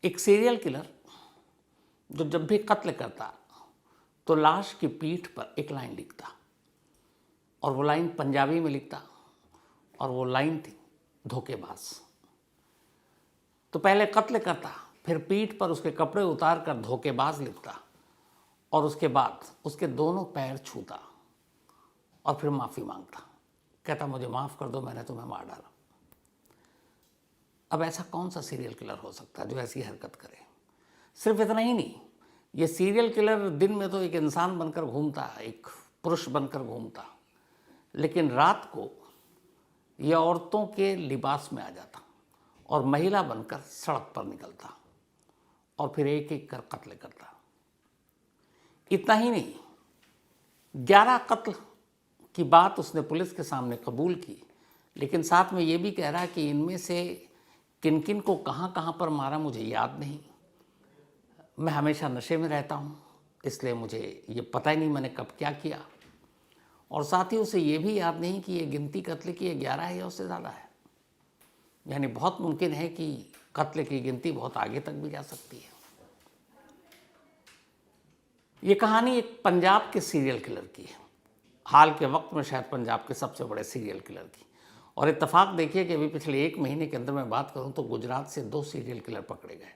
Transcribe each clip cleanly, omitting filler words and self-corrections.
एक serial killer जो जब भी कत्ल करता तो लाश की पीठ पर एक लाइन लिखता, और वो लाइन पंजाबी में लिखता, और वो लाइन थी धोखेबाज। तो पहले कत्ल करता, फिर पीठ पर उसके कपड़े उतार कर धोखेबाज लिखता, और उसके बाद उसके दोनों पैर छूता और फिर माफ़ी मांगता, कहता मुझे माफ़ कर दो, मैंने तुम्हें मार डाला। अब ऐसा कौन सा सीरियल किलर हो सकता है जो ऐसी हरकत करे? सिर्फ इतना ही नहीं, ये सीरियल किलर दिन में तो एक इंसान बनकर घूमता, एक पुरुष बनकर घूमता, लेकिन रात को ये औरतों के लिबास में आ जाता और महिला बनकर सड़क पर निकलता और फिर एक एक कर कत्ल करता। इतना ही नहीं, 11 कत्ल की बात उसने पुलिस के सामने कबूल की, लेकिन साथ में ये भी कह रहा है कि इनमें से किन किन को कहाँ कहाँ पर मारा मुझे याद नहीं, मैं हमेशा नशे में रहता हूँ, इसलिए मुझे ये पता ही नहीं मैंने कब क्या किया, और साथ ही उसे ये भी याद नहीं कि ये गिनती कत्ल की 11 है या उससे ज़्यादा है। यानी बहुत मुमकिन है कि कत्ल की गिनती बहुत आगे तक भी जा सकती है। ये कहानी एक पंजाब के सीरियल किलर की है, हाल के वक्त में शायद पंजाब के सबसे बड़े सीरियल किलर की। और इत्तेफाक देखिए कि अभी पिछले 1 महीने के अंदर मैं बात करूं तो गुजरात से 2 सीरियल किलर पकड़े गए,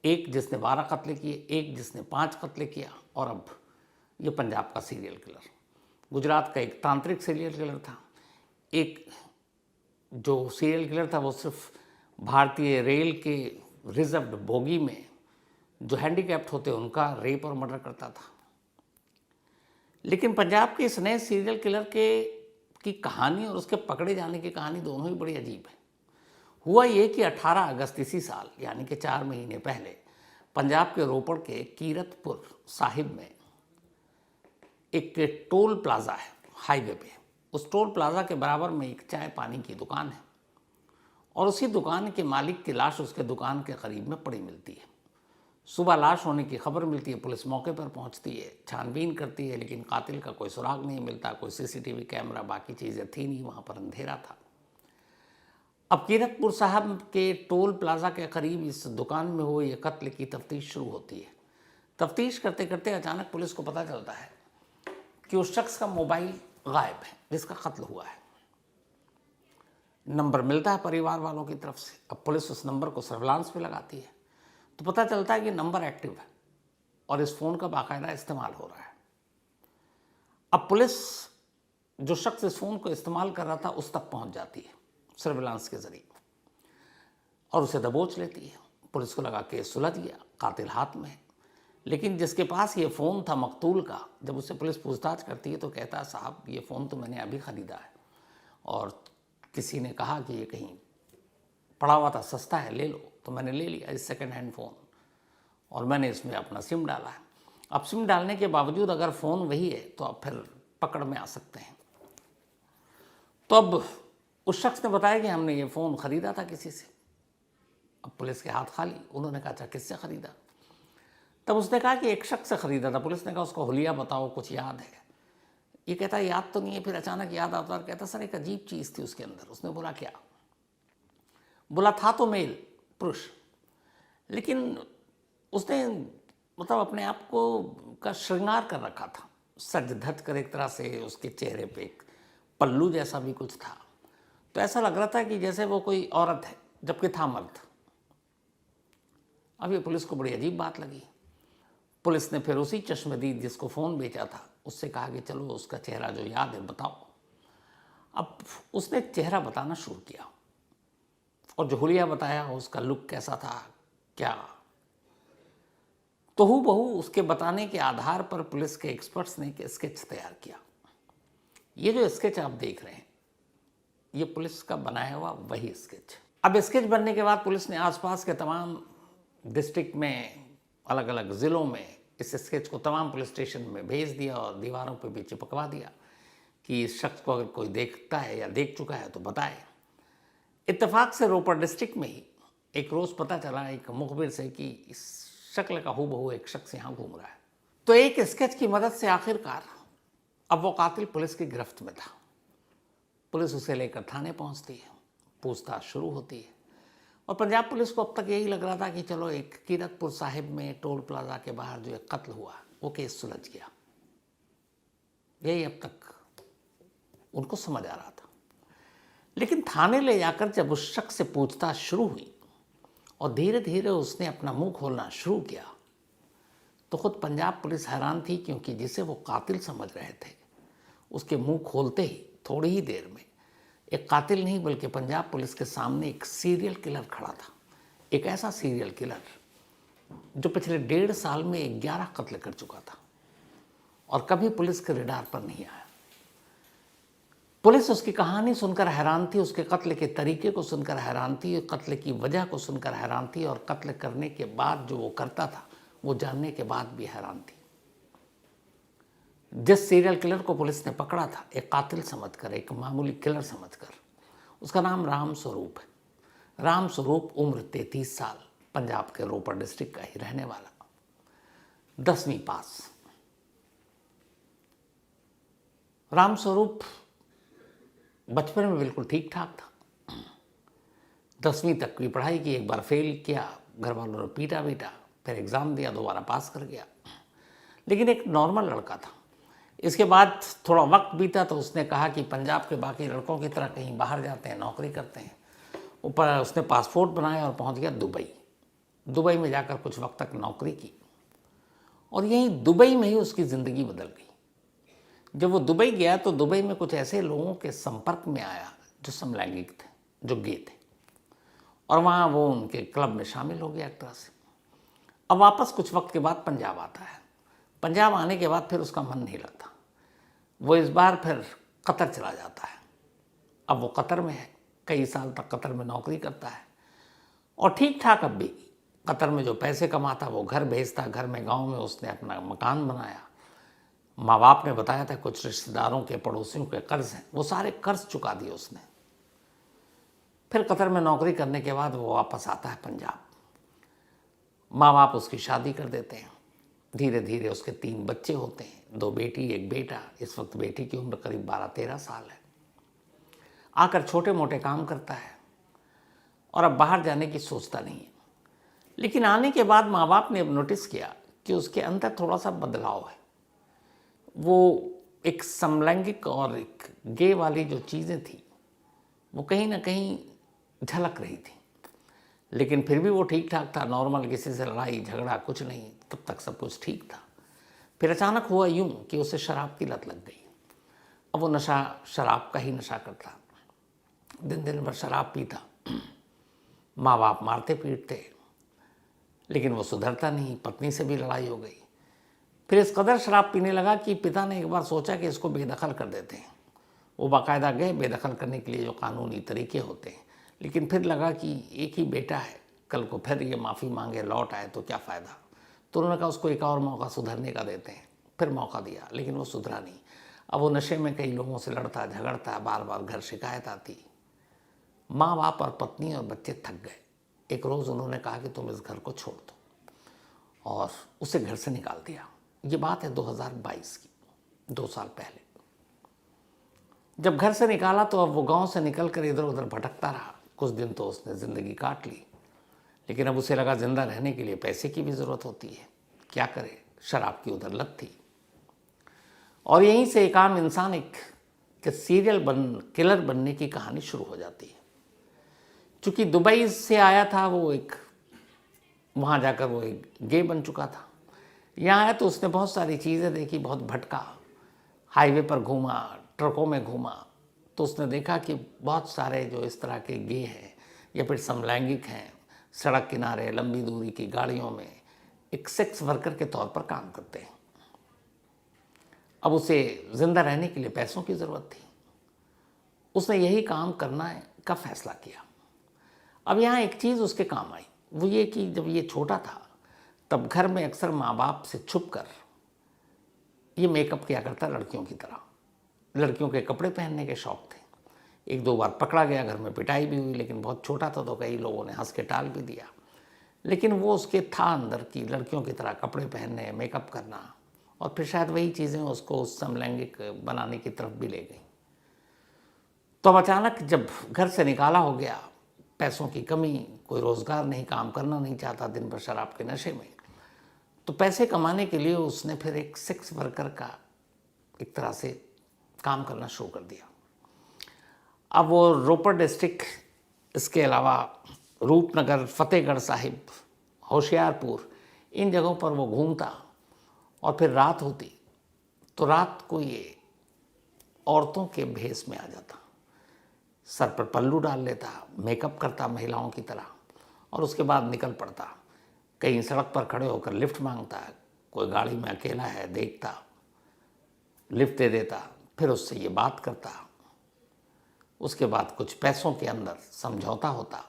एक जिसने 12 कत्ले किए, एक जिसने 5 कत्ले किया, और अब ये पंजाब का सीरियल किलर। गुजरात का एक तांत्रिक सीरियल किलर था, एक जो सीरियल किलर था वो सिर्फ भारतीय रेल के रिजर्व्ड बोगी में जो हैंडीकैप्ड होते उनका रेप और मर्डर करता था। लेकिन पंजाब के इस नए सीरियल किलर की कहानी और उसके पकड़े जाने की कहानी दोनों ही बड़ी अजीब है। हुआ ये कि 18 अगस्त इसी साल, यानी कि 4 महीने पहले, पंजाब के रोपड़ के कीरतपुर साहिब में एक टोल प्लाजा है हाईवे पे। उस टोल प्लाजा के बराबर में एक चाय पानी की दुकान है, और उसी दुकान के मालिक की लाश उसके दुकान के करीब में पड़ी मिलती है। सुबह लाश होने की खबर मिलती है, पुलिस मौके पर पहुंचती है, छानबीन करती है, लेकिन कातिल का कोई सुराग नहीं मिलता, कोई सीसीटीवी कैमरा बाकी चीज़ें थी नहीं, वहाँ पर अंधेरा था। अब कीरतपुर साहब के टोल प्लाजा के करीब इस दुकान में हुए ये कत्ल की तफ्तीश शुरू होती है। तफ्तीश करते करते अचानक पुलिस को पता चलता है कि उस शख्स का मोबाइल गायब है जिसका कत्ल हुआ है। नंबर मिलता है परिवार वालों की तरफ से। अब पुलिस उस नंबर को सर्विलांस पे लगाती है तो पता चलता है कि नंबर एक्टिव है और इस फ़ोन का बाकायदा इस्तेमाल हो रहा है। अब पुलिस जो शख्स इस फ़ोन को इस्तेमाल कर रहा था उस तक पहुंच जाती है सर्विलांस के ज़रिए और उसे दबोच लेती है। पुलिस को लगा केस सुलझ गया, कातिल हाथ में है। लेकिन जिसके पास ये फ़ोन था मकतूल का, जब उससे पुलिस पूछताछ करती है तो कहता है साहब ये फ़ोन तो मैंने अभी ख़रीदा है और किसी ने कहा कि ये कहीं पड़ा हुआ था, सस्ता है, ले लो, तो मैंने ले लिया इस सेकेंड हैंड फ़ोन और मैंने इसमें अपना सिम डाला है। अब सिम डालने के बावजूद अगर फ़ोन वही है तो अब फिर पकड़ में आ सकते हैं। तो अब उस शख्स ने बताया कि हमने ये फ़ोन ख़रीदा था किसी से। अब पुलिस के हाथ खाली। उन्होंने कहा अच्छा किससे ख़रीदा? तब उसने कहा कि एक शख्स से ख़रीदा था। पुलिस ने कहा उसको हुलिया बताओ, कुछ याद है? ये कहता है याद तो नहीं है। फिर अचानक याद आता है, कहता सर एक अजीब चीज़ थी उसके अंदर। उसने बोला क्या? बोला था तो मेल, पुरुष, लेकिन उसने मतलब अपने आप को का श्रृंगार कर रखा था, सज धज कर एक तरह से। उसके चेहरे पे एक पल्लू जैसा भी कुछ था, तो ऐसा लग रहा था कि जैसे वो कोई औरत है जबकि था मर्द। अब ये पुलिस को बड़ी अजीब बात लगी। पुलिस ने फिर उसी चश्मदीद जिसको फ़ोन बेचा था उससे कहा कि चलो उसका चेहरा जो याद है बताओ। अब उसने चेहरा बताना शुरू किया और जो हुलिया बताया उसका लुक कैसा था, क्या, तो हूबहू उसके बताने के आधार पर पुलिस के एक्सपर्ट्स ने एक स्केच तैयार किया। ये जो स्केच आप देख रहे हैं ये पुलिस का बनाया हुआ वही स्केच। अब स्केच बनने के बाद पुलिस ने आसपास के तमाम डिस्ट्रिक्ट में, अलग अलग ज़िलों में इस स्केच को तमाम पुलिस स्टेशन में भेज दिया और दीवारों पर भी चिपकवा दिया कि इस शख्स को अगर कोई देखता है या देख चुका है तो बताए। इत्तेफाक से रोपड़ डिस्ट्रिक्ट में ही एक रोज़ पता चला एक मुखबिर से कि इस शक्ल का हूबहू एक शख्स यहाँ घूम रहा है। तो एक स्केच की मदद से आखिरकार अब वो कातिल पुलिस की गिरफ्त में था। पुलिस उसे लेकर थाने पहुँचती है, पूछताछ शुरू होती है। और पंजाब पुलिस को अब तक यही लग रहा था कि चलो एक कीरतपुर साहिब में टोल प्लाजा के बाहर जो एक कत्ल हुआ वो केस सुलझ गया, यही अब तक उनको समझ आ रहा था। लेकिन थाने ले जाकर जब उस शख्स से पूछताछ शुरू हुई और धीरे धीरे उसने अपना मुंह खोलना शुरू किया तो खुद पंजाब पुलिस हैरान थी, क्योंकि जिसे वो कातिल समझ रहे थे उसके मुंह खोलते ही थोड़ी ही देर में एक कातिल नहीं बल्कि पंजाब पुलिस के सामने एक सीरियल किलर खड़ा था। एक ऐसा सीरियल किलर जो पिछले 1.5 साल में 11 कत्ल कर चुका था और कभी पुलिस के रडार पर नहीं आया। पुलिस उसकी कहानी सुनकर हैरान थी, उसके कत्ल के तरीके को सुनकर हैरान थी, कत्ल की वजह को सुनकर हैरान थी और कत्ल करने के बाद जो वो करता था वो जानने के बाद भी हैरान थी। जिस सीरियल किलर को पुलिस ने पकड़ा था एक कातिल समझकर, एक मामूली किलर समझकर, उसका नाम राम स्वरूप है। राम स्वरूप उम्र 33 साल, पंजाब के रोपड़ डिस्ट्रिक्ट का ही रहने वाला, 10वीं पास। राम स्वरूप बचपन में बिल्कुल ठीक ठाक था, 10वीं तक की पढ़ाई की, एक बार फेल किया, घर वालों ने पीटा, फिर एग्ज़ाम दिया, दोबारा पास कर गया, लेकिन एक नॉर्मल लड़का था। इसके बाद थोड़ा वक्त बीता तो उसने कहा कि पंजाब के बाकी लड़कों की तरह कहीं बाहर जाते हैं, नौकरी करते हैं। ऊपर उसने पासपोर्ट बनाया और पहुंच गया दुबई में जाकर कुछ वक्त तक नौकरी की और यहीं दुबई में ही उसकी ज़िंदगी बदल गई। जब वो दुबई गया तो दुबई में कुछ ऐसे लोगों के संपर्क में आया जो समलैंगिक थे, जो गे थे, और वहाँ वो उनके क्लब में शामिल हो गया एक तरह से। अब वापस कुछ वक्त के बाद पंजाब आता है। पंजाब आने के बाद फिर उसका मन नहीं लगता, वो इस बार फिर कतर चला जाता है। अब वो कतर में है, कई साल तक कतर में नौकरी करता है और ठीक ठाक अब भी कतर में जो पैसे कमाता वो घर भेजता। घर में गांव में उसने अपना मकान बनाया। माँ बाप ने बताया था कुछ रिश्तेदारों के, पड़ोसियों के कर्ज हैं, वो सारे कर्ज चुका दिए उसने। फिर कतर में नौकरी करने के बाद वो वापस आता है पंजाब। माँ बाप उसकी शादी कर देते हैं। धीरे धीरे उसके 3 बच्चे होते हैं, 2 बेटी 1 बेटा। इस वक्त बेटी की उम्र करीब 12-13 साल है। आकर छोटे मोटे काम करता है और अब बाहर जाने की सोचता नहीं है। लेकिन आने के बाद माँ बाप ने अब नोटिस किया कि उसके अंदर थोड़ा सा बदलाव है। वो एक समलैंगिक और एक गे वाली जो चीज़ें थी वो कहीं ना कहीं झलक रही थी, लेकिन फिर भी वो ठीक ठाक था, नॉर्मल, किसी से लड़ाई झगड़ा कुछ नहीं, तब तक सब कुछ ठीक था। फिर अचानक हुआ यूं कि उसे शराब की लत लग गई। अब वो नशा शराब का ही नशा करता, दिन दिन भर शराब पीता, माँ बाप मारते पीटते, लेकिन वो सुधरता नहीं। पत्नी से भी लड़ाई हो गई। फिर इस कदर शराब पीने लगा कि पिता ने एक बार सोचा कि इसको बेदखल कर देते हैं। वो बाकायदा गए बेदखल करने के लिए जो कानूनी तरीके होते हैं, लेकिन फिर लगा कि एक ही बेटा है, कल को फिर ये माफ़ी मांगे लौट आए तो क्या फ़ायदा। तो उन्होंने कहा उसको एक और मौका सुधरने का देते हैं। फिर मौका दिया, लेकिन वो सुधरा नहीं। अब वो नशे में कई लोगों से लड़ता झगड़ता, बार बार घर शिकायत आती। माँ बाप और पत्नी और बच्चे थक गए। एक रोज़ उन्होंने कहा कि तुम इस घर को छोड़ दो और उसे घर से निकाल दिया। ये बात है 2022 की, 2 साल पहले। जब घर से निकाला तो अब वो गांव से निकलकर इधर उधर भटकता रहा। कुछ दिन तो उसने ज़िंदगी काट ली, लेकिन अब उसे लगा जिंदा रहने के लिए पैसे की भी ज़रूरत होती है। क्या करे, शराब की उधर लत थी। और यहीं से एक आम इंसान एक सीरियल किलर बनने की कहानी शुरू हो जाती है। चूँकि दुबई से आया था वो, एक वहाँ जाकर वो एक गे बन चुका था। यहाँ आया तो उसने बहुत सारी चीज़ें देखी, बहुत भटका, हाईवे पर घूमा, ट्रकों में घूमा, तो उसने देखा कि बहुत सारे जो इस तरह के गे हैं या फिर समलैंगिक हैं, सड़क किनारे लंबी दूरी की गाड़ियों में एक सेक्स वर्कर के तौर पर काम करते हैं। अब उसे ज़िंदा रहने के लिए पैसों की ज़रूरत थी। उसने यही काम करना का फैसला किया। अब यहाँ एक चीज़ उसके काम आई, वो ये कि जब ये छोटा था तब घर में अक्सर माँ बाप से छुपकर ये मेकअप किया करता लड़कियों की तरह। लड़कियों के कपड़े पहनने के शौक़ थे। 1-2 बार पकड़ा गया, घर में पिटाई भी हुई, लेकिन बहुत छोटा था तो कई लोगों ने हंस के टाल भी दिया। लेकिन वो उसके था अंदर की लड़कियों की तरह कपड़े पहनने, मेकअप करना, और फिर शायद वही चीज़ें उसको उस समलैंगिक बनाने की तरफ भी ले गई। तो अब अचानक जब घर से निकाला हो गया पैसों की कमी, कोई रोज़गार नहीं, काम करना नहीं चाहता, दिन भर शराब के नशे में। तो पैसे कमाने के लिए उसने फिर एक सेक्स वर्कर का एक तरह से काम करना शुरू कर दिया। अब वो रोपड़ डिस्ट्रिक्ट, इसके अलावा रूपनगर, फतेहगढ़ साहिब, होशियारपुर, इन जगहों पर वो घूमता और फिर रात होती तो रात को ये औरतों के भेष में आ जाता, सर पर पल्लू डाल लेता, मेकअप करता महिलाओं की तरह और उसके बाद निकल पड़ता। कहीं सड़क पर खड़े होकर लिफ्ट मांगता, कोई गाड़ी में अकेला है देखता, लिफ्ट दे देता, फिर उससे ये बात करता। उसके बाद कुछ पैसों के अंदर समझौता होता,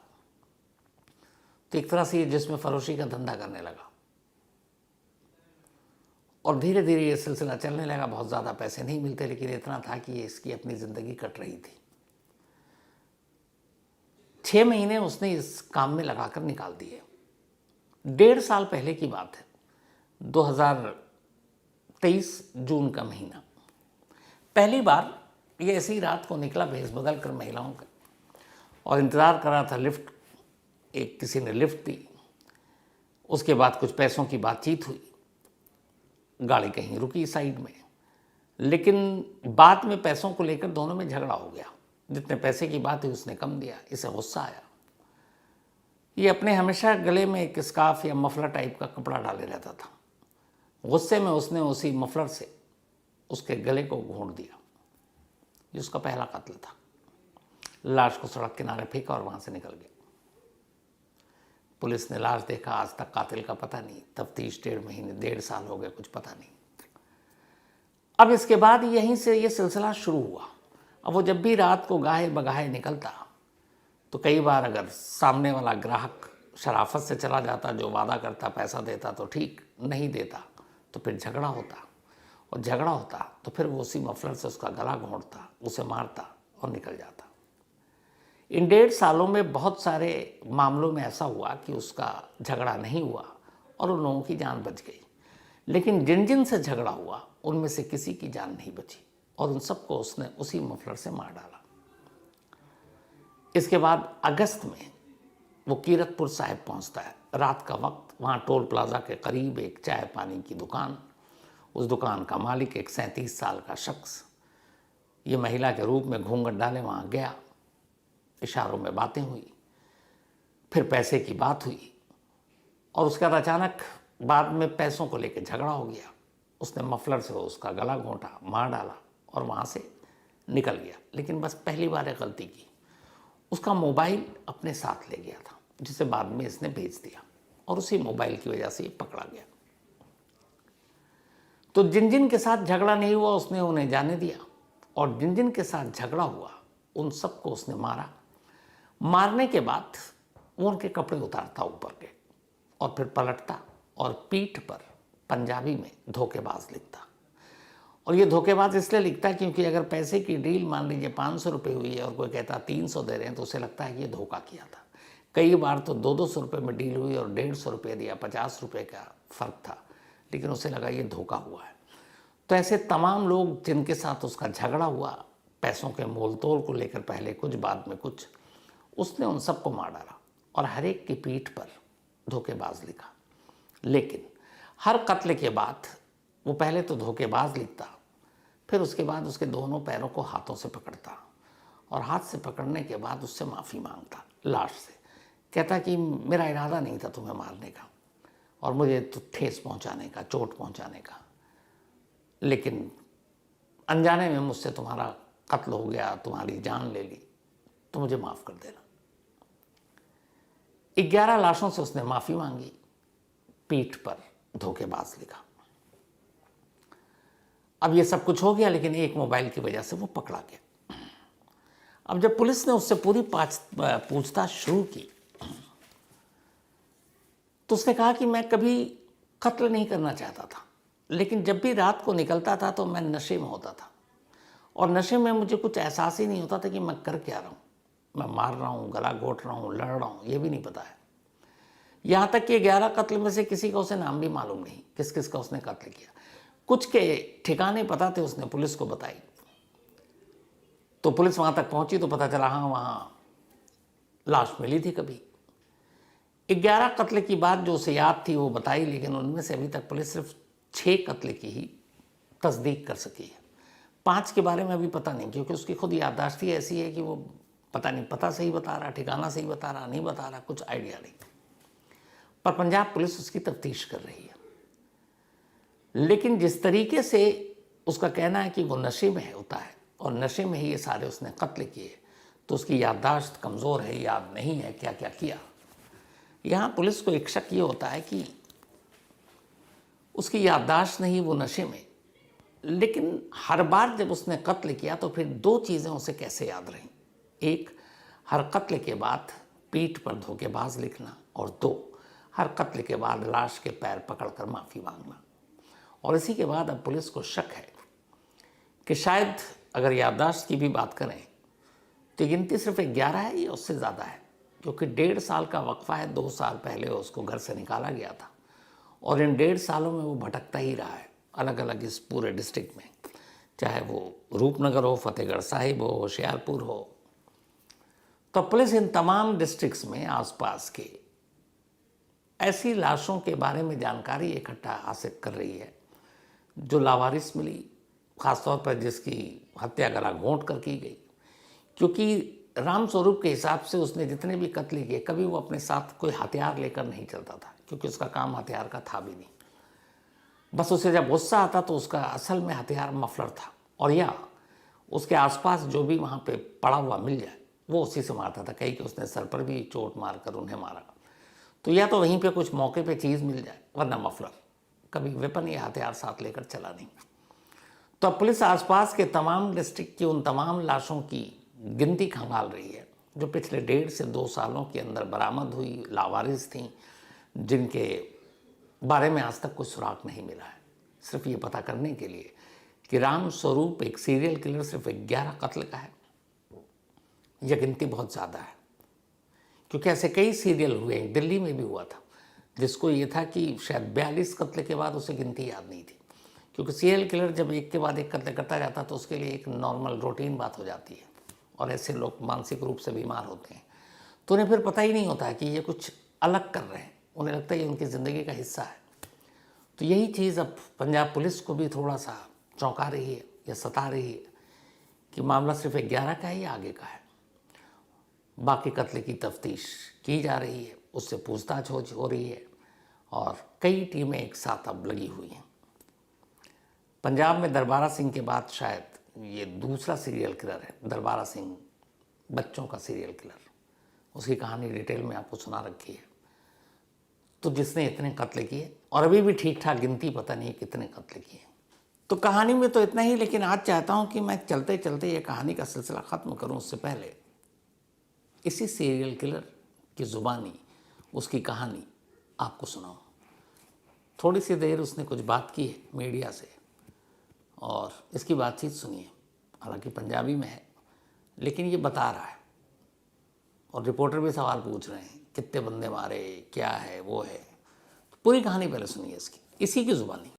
तो एक तरह से ये जिस्म फरोशी का धंधा करने लगा और धीरे धीरे ये सिलसिला चलने लगा। बहुत ज़्यादा पैसे नहीं मिलते, लेकिन इतना था कि ये इसकी अपनी ज़िंदगी कट रही थी। 6 महीने उसने इस काम में लगाकर निकाल दिए। 1.5 साल पहले की बात है, 2023 जून का महीना। पहली बार ये ऐसी ही रात को निकला भेष बदल कर महिलाओं का और इंतज़ार कर रहा था लिफ्ट। एक किसी ने लिफ्ट दी, उसके बाद कुछ पैसों की बातचीत हुई, गाड़ी कहीं रुकी साइड में, लेकिन बाद में पैसों को लेकर दोनों में झगड़ा हो गया। जितने पैसे की बात हुई उसने कम दिया, इसे गुस्सा आया। ये अपने हमेशा गले में एक स्कार्फ या मफलर टाइप का कपड़ा डाले रहता था। गुस्से में उसने उसी मफलर से उसके गले को घोंट दिया। ये उसका पहला कत्ल था। लाश को सड़क किनारे फेंका और वहां से निकल गया। पुलिस ने लाश देखा, आज तक कातिल का पता नहीं। तफ्तीश 1.5 महीने, 1.5 साल हो गए, कुछ पता नहीं। अब इसके बाद यहीं से ये सिलसिला शुरू हुआ। अब वो जब भी रात को गाहे बगाहे निकलता तो कई बार अगर सामने वाला ग्राहक शराफत से चला जाता, जो वादा करता पैसा देता तो ठीक, नहीं देता तो फिर झगड़ा होता, और झगड़ा होता तो फिर वो उसी मफलर से उसका गला घोंटता, उसे मारता और निकल जाता। इन 1.5 सालों में बहुत सारे मामलों में ऐसा हुआ कि उसका झगड़ा नहीं हुआ और उन लोगों की जान बच गई, लेकिन जिन जिन से झगड़ा हुआ उनमें से किसी की जान नहीं बची और उन सबको उसने उसी मफलर से मार डाला। इसके बाद अगस्त में वो कीरतपुर साहिब पहुंचता है। रात का वक्त, वहाँ टोल प्लाजा के करीब एक चाय पानी की दुकान, उस दुकान का मालिक एक 37 साल का शख्स, ये महिला के रूप में घूंघट डाले वहाँ गया। इशारों में बातें हुई, फिर पैसे की बात हुई और उसके बाद अचानक बाद में पैसों को लेकर झगड़ा हो गया। उसने मफलर से उसका गला घोंटा, मार डाला और वहाँ से निकल गया। लेकिन बस पहली बार एक गलती की, उसका मोबाइल अपने साथ ले गया था, जिसे बाद में इसने बेच दिया और उसी मोबाइल की वजह से ये पकड़ा गया। तो जिन जिन के साथ झगड़ा नहीं हुआ उसने उन्हें जाने दिया और जिन जिन के साथ झगड़ा हुआ उन सबको उसने मारा। मारने के बाद वो उनके कपड़े उतारता ऊपर के और फिर पलटता और पीठ पर पंजाबी में धोखेबाज लिखता। और ये धोखेबाज इसलिए लिखता है क्योंकि अगर पैसे की डील मान लीजिए 500 रुपये हुई है और कोई कहता 300 दे रहे हैं तो उसे लगता है कि ये धोखा किया था। कई बार तो 200 रुपये में डील हुई और 150 रुपये दिया, 50 रुपये का फ़र्क था, लेकिन उसे लगा ये धोखा हुआ है। तो ऐसे तमाम लोग जिनके साथ उसका झगड़ा हुआ पैसों के मोल तोल को लेकर, पहले कुछ बाद में कुछ, उसने उन सबको मार डाला और हर एक की पीठ पर धोखेबाज लिखा। लेकिन हर कत्ल के बाद वो पहले तो धोखेबाज लिखता, फिर उसके बाद उसके दोनों पैरों को हाथों से पकड़ता और हाथ से पकड़ने के बाद उससे माफ़ी मांगता लाश से। कहता कि मेरा इरादा नहीं था तुम्हें मारने का और मुझे तो ठेस पहुंचाने का, चोट पहुंचाने का, लेकिन अनजाने में मुझसे तुम्हारा कत्ल हो गया, तुम्हारी जान ले ली, तो मुझे माफ़ कर देना। 11 लाशों से उसने माफ़ी मांगी, पीठ पर धोखेबाज लिखा। अब ये सब कुछ हो गया, लेकिन एक मोबाइल की वजह से वो पकड़ा गया। अब जब पुलिस ने उससे पूरी पूछताछ शुरू की तो उसने कहा कि मैं कभी कत्ल नहीं करना चाहता था, लेकिन जब भी रात को निकलता था तो मैं नशे में होता था और नशे में मुझे कुछ एहसास ही नहीं होता था कि मैं कर क्या रहा हूँ। मैं मार रहा हूँ, गला घोंट रहा हूँ, लड़ रहा हूँ, ये भी नहीं पता है। यहाँ तक कि 11 कत्ल में से किसी का उसे नाम भी मालूम नहीं, किस किस का उसने कत्ल किया। कुछ के ठिकाने पता थे, उसने पुलिस को बताई तो पुलिस वहाँ तक पहुँची तो पता चला हाँ वहाँ लाश मिली थी कभी। 11 कत्ल की बात जो उसे याद थी वो बताई, लेकिन उनमें से अभी तक पुलिस सिर्फ 6 कत्ल की ही तस्दीक कर सकी है। 5 के बारे में अभी पता नहीं, क्योंकि उसकी खुद याददाश्त ही ऐसी है कि वो पता नहीं, पता सही बता रहा, ठिकाना सही बता रहा, नहीं बता रहा, कुछ आइडिया नहीं। पर पंजाब पुलिस उसकी तफ्तीश कर रही है। लेकिन जिस तरीके से उसका कहना है कि वो नशे में होता है और नशे में ही ये सारे उसने कत्ल किए, तो उसकी याददाश्त कमज़ोर है, याद नहीं है क्या क्या किया। यहाँ पुलिस को एक शक ये होता है कि उसकी याददाश्त नहीं, वो नशे में। लेकिन हर बार जब उसने कत्ल किया तो फिर 2 चीज़ें उसे कैसे याद रहीं। एक, हर कत्ल के बाद पीठ पर धोखेबाज लिखना, और 2, हर कत्ल के बाद लाश के पैर पकड़कर माफ़ी मांगना। और इसी के बाद अब पुलिस को शक है कि शायद अगर याददाश्त की भी बात करें तो गिनती सिर्फ 11 है या उससे ज़्यादा है, क्योंकि 1.5 साल का वक्फा है। 2 साल पहले उसको घर से निकाला गया था और इन 1.5 सालों में वो भटकता ही रहा है अलग अलग इस पूरे डिस्ट्रिक्ट में, चाहे वो रूपनगर हो, फतेहगढ़ साहिब हो, होशियारपुर हो। तो पुलिस इन तमाम डिस्ट्रिक्ट्स में आसपास के ऐसी लाशों के बारे में जानकारी इकट्ठा हासिल कर रही है जो लावारिस मिली, ख़ासतौर पर जिसकी हत्या गला घोंट कर की गई। क्योंकि राम स्वरूप के हिसाब से उसने जितने भी कत्ल किए, कभी वो अपने साथ कोई हथियार लेकर नहीं चलता था, क्योंकि उसका काम हथियार का था भी नहीं। बस उसे जब गुस्सा आता तो उसका असल में हथियार मफलर था, और या उसके आसपास जो भी वहाँ पे पड़ा हुआ मिल जाए वो उसी से मारता था। कहीं कि उसने सर पर भी चोट मारकर उन्हें मारा, तो या तो वहीं पे कुछ मौके पे चीज़ मिल जाए, वरना मफलर। कभी वेपन या हथियार साथ लेकर चला नहीं। तो अब पुलिस आसपास के तमाम डिस्ट्रिक्ट की उन तमाम लाशों की गिनती खंगाल रही है जो पिछले 1.5 से 2 सालों के अंदर बरामद हुई, लावारिस थीं, जिनके बारे में आज तक कोई सुराग नहीं मिला है। सिर्फ ये पता करने के लिए कि राम स्वरूप एक सीरियल किलर सिर्फ 11 कत्ल का है, यह गिनती बहुत ज़्यादा है। क्योंकि ऐसे कई सीरियल हुए हैं, दिल्ली में भी हुआ था, जिसको ये था कि शायद 42 कत्ल के बाद उसे गिनती याद नहीं थी। क्योंकि सीरियल किलर जब एक के बाद एक कत्ल करता जाता तो उसके लिए एक नॉर्मल रूटीन बात हो जाती है, और ऐसे लोग मानसिक रूप से बीमार होते हैं, तो उन्हें फिर पता ही नहीं होता है कि ये कुछ अलग कर रहे हैं। उन्हें लगता है ये उनकी ज़िंदगी का हिस्सा है। तो यही चीज़ अब पंजाब पुलिस को भी थोड़ा सा चौंका रही है या सता रही है कि मामला सिर्फ 11 का है या आगे का है। बाकी कत्ल की तफ्तीश की जा रही है, उससे पूछताछ हो रही है, और कई टीमें एक साथ अब लगी हुई हैं। पंजाब में दरबारा सिंह के बाद शायद ये दूसरा सीरियल किलर है। दरबारा सिंह बच्चों का सीरियल किलर, उसकी कहानी डिटेल में आपको सुना रखी है। तो जिसने इतने कत्ल किए, और अभी भी ठीक ठाक गिनती पता नहीं कितने कत्ल किए। तो कहानी में तो इतना ही, लेकिन आज चाहता हूँ कि मैं चलते चलते ये कहानी का सिलसिला ख़त्म करूँ उससे पहले इसी सीरियल किलर की ज़ुबानी उसकी कहानी आपको सुनाऊँ। थोड़ी सी देर उसने कुछ बात की है मीडिया से, और इसकी बातचीत सुनिए। हालांकि पंजाबी में है, लेकिन ये बता रहा है, और रिपोर्टर भी सवाल पूछ रहे हैं कितने बंदे मारे, क्या है वो है। तो पूरी कहानी पहले सुनिए इसकी, इसी की ज़ुबानी।